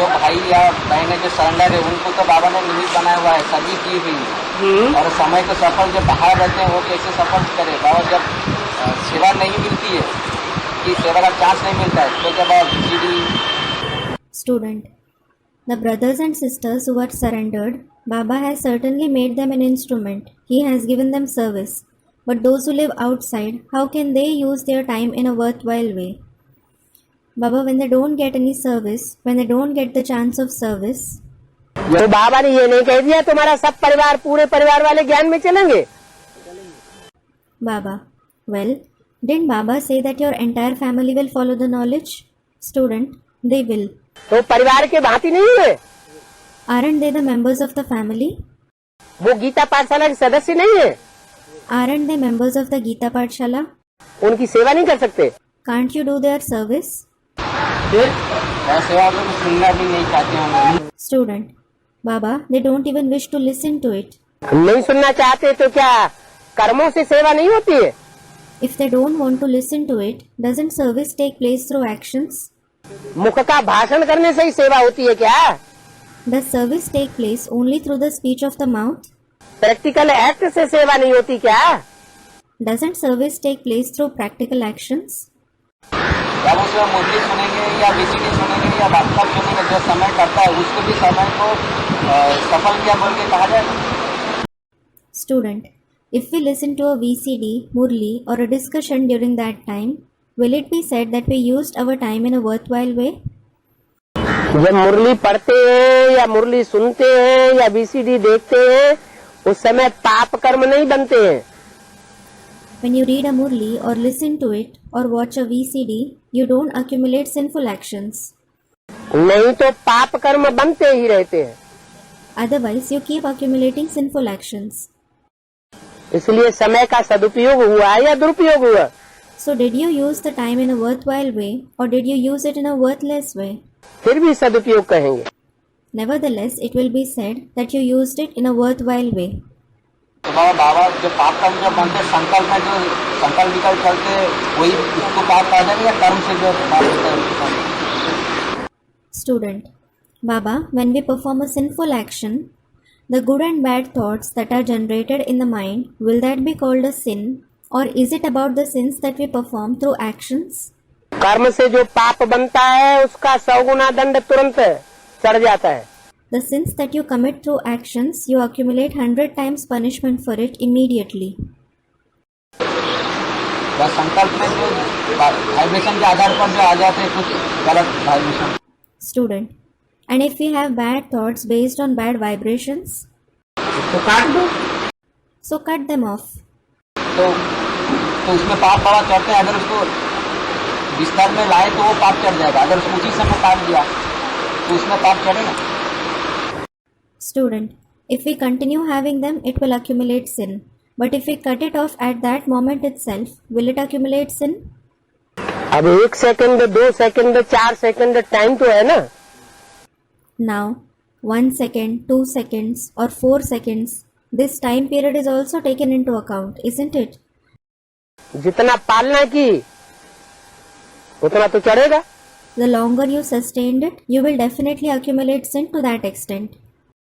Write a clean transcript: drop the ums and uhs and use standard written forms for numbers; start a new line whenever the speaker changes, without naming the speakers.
जो भाई या बहनें जो सरेंडर है उनको तो बाबा ने निमित्त बनाया हुआ है, सभी की हुई है। और समय को सफल जो बाहर रहते हैं वो कैसे सफल करे। बाबा जब सेवा नहीं मिलती है, कि सेवा का चांस नहीं मिलता है, तो जब CD.
Student. The brothers and sisters who are surrendered, Baba has certainly made them an instrument. He has given them service. But those who live outside, how can they use their time in a worthwhile way? Baba, when they don't get any service, when they don't get the chance of service,
तो बाबा ने ये नहीं कह दिया तुम्हारा सब परिवार, पूरे परिवार वाले ज्ञान में चलेंगे।
Baba, well, didn't Baba say that your entire family will follow the knowledge? Student, they will.
तो परिवार के भांति नहीं है,
Aren't they the members of the family?
वो गीता पाठशाला के सदस्य नहीं है,
Aren't they members of the Gita Pathshala?
उनकी सेवा नहीं कर सकते।
Can't you do their service?
फिर सेवा को तो सुनना भी नहीं चाहते होंगे।
Student, Baba, they don't even wish to listen to it.
नहीं सुनना चाहते तो क्या कर्मों से सेवा नहीं होती है?
If they don't want to listen to it, doesn't service take place through actions?
मुख का भाषण करने से ही सेवा होती है क्या?
Does service take place only through the speech of the mouth?
Practical act से सेवा नहीं होती क्या?
Doesn't service take place through practical actions?
जब उसमें मुरली सुनेंगे या बीसीडी सुनेंगे या वास्तव सुनेंगे, जो समय करता है उसको भी समय को सफल किया बोल के कहा जाएगा।
Student, if we listen to a VCD, Murli or a discussion during that time, will it be said that we used our time in a worthwhile way?
जब मुरली पढ़ते हैं या मुरली सुनते हैं या बीसीडी देखते हैं, उस समय पाप कर्म नहीं बनते हैं।
When you read a Murli or listen to it or watch a VCD, you don't accumulate sinful actions.
नहीं तो पाप कर्म बनते ही रहते हैं।
Otherwise, you keep accumulating sinful actions.
इसलिए समय का सदुपयोग हुआ या दुरुपयोग हुआ?
So, did you use the time in a worthwhile way or did you use it in a worthless way?
फिर भी सदुपयोग कहेंगे।
Nevertheless, it will be said that you used it in a worthwhile way.
तो बाबा जो पाप कर्म जो बनते संकल्प में जो संकल्प विकल्प करते वही उसको पाप कहा जाएगा, या कर्म से जो पाप होता है उसको पाप?
Student, Baba, when we perform a sinful action, the good and bad thoughts that are generated in the mind, will that be called a sin, or is it about the sins that we perform through actions?
कर्म से जो पाप बनता है उसका 100 गुना दंड तुरंत चढ़ जाता है।
The sins that you commit through actions, you accumulate 100 times punishment for it immediately.
बस संकल्प में जो वाइब्रेशन के आधार पर जो आ जाते हैं कुछ गलत vibration.
Student, and if we have bad thoughts based on bad vibrations,
तो काट दो,
so cut them off.
तो उसमें पाप बड़ा चढ़ते हैं। अगर उसको बिस्तर में लाए तो वो पाप चढ़ जाएगा, अगर उसको उसी समय काट दिया तो उसमें पाप चढ़ेगा।
Student, if we continue having them, it will accumulate sin. But if we cut it off at that moment itself, will it accumulate sin?
अब 1 सेकंड 2 सेकंड 4 सेकंड टाइम तो है ना।
Now, 1 second, 2 seconds or 4 seconds, this time period is also taken into account, isn't it?
जितना पालना की उतना तो चढ़ेगा।
The longer you sustained it, you will definitely accumulate sin to that extent.